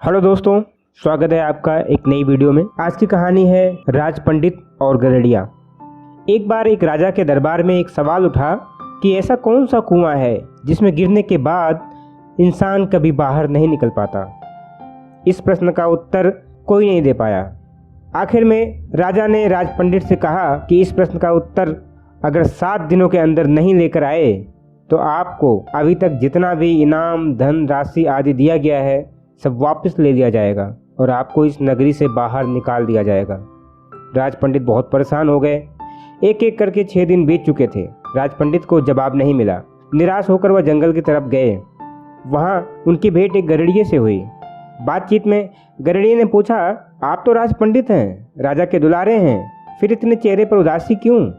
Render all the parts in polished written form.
Hello दोस्तों, स्वागत है आपका एक नई वीडियो में। आज की कहानी है राज पंडित और गरड़िया। एक बार एक राजा के दरबार में एक सवाल उठा कि ऐसा कौन सा कुआं है जिसमें गिरने के बाद इंसान कभी बाहर नहीं निकल पाता। इस प्रश्न का उत्तर कोई नहीं दे पाया। आखिर में राजा ने राज पंडित से कहा कि इस प्रश्न का उत्तर अगर 7 दिनों के अंदर नहीं लेकर आए तो आपको अभी तक जितना भी इनाम, धन राशि आदि दिया गया है सब वापस ले लिया जाएगा और आपको इस नगरी से बाहर निकाल दिया जाएगा। राज पंडित बहुत परेशान हो गए। एक एक करके 6 दिन बीत चुके थे। राज पंडित को जवाब नहीं मिला। निराश होकर वह जंगल की तरफ गए। वहाँ उनकी भेंट एक गरड़िए से हुई। बातचीत में गरड़िए ने पूछा, आप तो राज पंडित हैं, राजा के दुलारे हैं, फिर इतने चेहरे पर उदासी क्यों?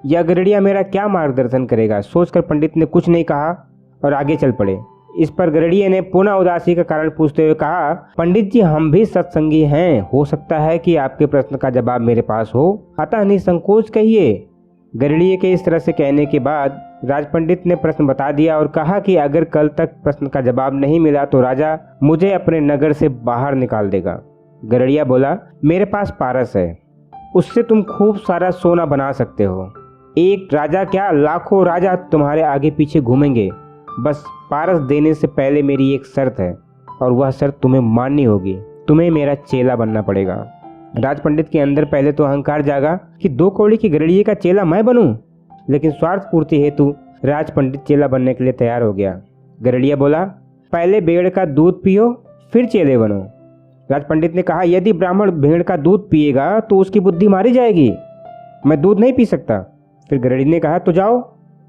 यह गरड़िया मेरा क्या मार्गदर्शन करेगा? सोचकर पंडित ने कुछ नहीं कहा और आगे चल पड़े। इस पर गरड़िए ने पुनः उदासी का कारण पूछते हुए कहा, पंडित जी, हम भी सत्संगी हैं, हो सकता है कि आपके प्रश्न का जवाब मेरे पास हो, अतः निसंकोच कहिए। गरड़िए के इस तरह से कहने के बाद राज पंडित ने प्रश्न बता दिया और कहा कि अगर कल तक प्रश्न का जवाब नहीं मिला तो राजा मुझे अपने नगर से बाहर निकाल देगा। गरड़िया बोला, मेरे पास पारस है, उससे तुम खूब सारा सोना बना सकते हो। एक राजा क्या, लाखों राजा तुम्हारे आगे पीछे घूमेंगे। बस पारस देने से पहले मेरी एक शर्त है और वह शर्त तुम्हें माननी होगी। तुम्हें मेरा चेला बनना पड़ेगा। राज पंडित के अंदर पहले तो अहंकार जागा कि 2 कौड़ी की गरड़िए का चेला मैं बनूं, लेकिन स्वार्थ पूर्ति हेतु राज पंडित चेला बनने के लिए तैयार हो गया। गरड़िया बोला, पहले भेड़ का दूध पियो फिर चेले बनो। राज पंडित ने कहा, यदि ब्राह्मण भेड़ का दूध पिएगा तो उसकी बुद्धि मारी जाएगी, मैं दूध नहीं पी सकता। फिर गरड़ी ने कहा, तो जाओ,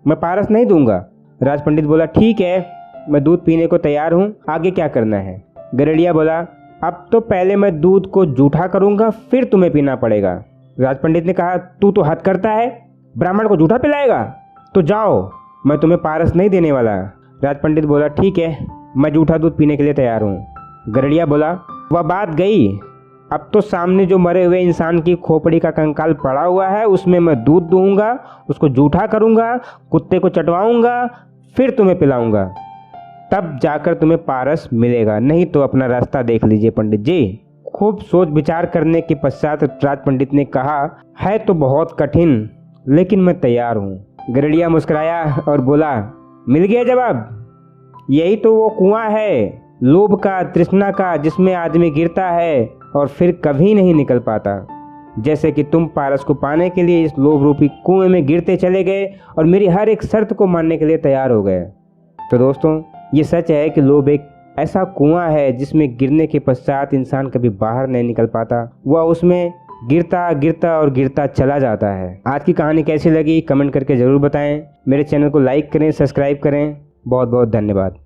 मैं पारस नहीं दूंगा। राज पंडित बोला, ठीक है, मैं दूध पीने को तैयार हूँ, आगे क्या करना है? गरड़िया बोला, अब तो पहले मैं दूध को जूठा करूँगा फिर तुम्हें पीना पड़ेगा। राज पंडित ने कहा, तू तो हद करता है, ब्राह्मण को जूठा पिलाएगा? तो जाओ, मैं तुम्हें पारस नहीं देने वाला। राज पंडित बोला, ठीक है, मैं जूठा दूध पीने के लिए तैयार हूँ। गरड़िया बोला, वह बात गई, अब तो सामने जो मरे हुए इंसान की खोपड़ी का कंकाल पड़ा हुआ है उसमें मैं दूध दूंगा, उसको जूठा करूँगा, कुत्ते को चटवाऊँगा, फिर तुम्हें पिलाऊंगा, तब जाकर तुम्हें पारस मिलेगा, नहीं तो अपना रास्ता देख लीजिए पंडित जी। खूब सोच विचार करने के पश्चात राज पंडित ने कहा, है तो बहुत कठिन, लेकिन मैं तैयार हूँ। गरड़िया मुस्कुराया और बोला, मिल गया जवाब। यही तो वो कुआं है, लोभ का, तृष्णा का, जिसमें आदमी गिरता है और फिर कभी नहीं निकल पाता। जैसे कि तुम पारस को पाने के लिए इस लोभ रूपी कुएं में गिरते चले गए और मेरी हर एक शर्त को मानने के लिए तैयार हो गए। तो दोस्तों, ये सच है कि लोभ एक ऐसा कुआं है जिसमें गिरने के पश्चात इंसान कभी बाहर नहीं निकल पाता। वह उसमें गिरता गिरता और गिरता चला जाता है। आज की कहानी कैसी लगी कमेंट करके ज़रूर बताएं। मेरे चैनल को लाइक करें, सब्सक्राइब करें। बहुत बहुत धन्यवाद।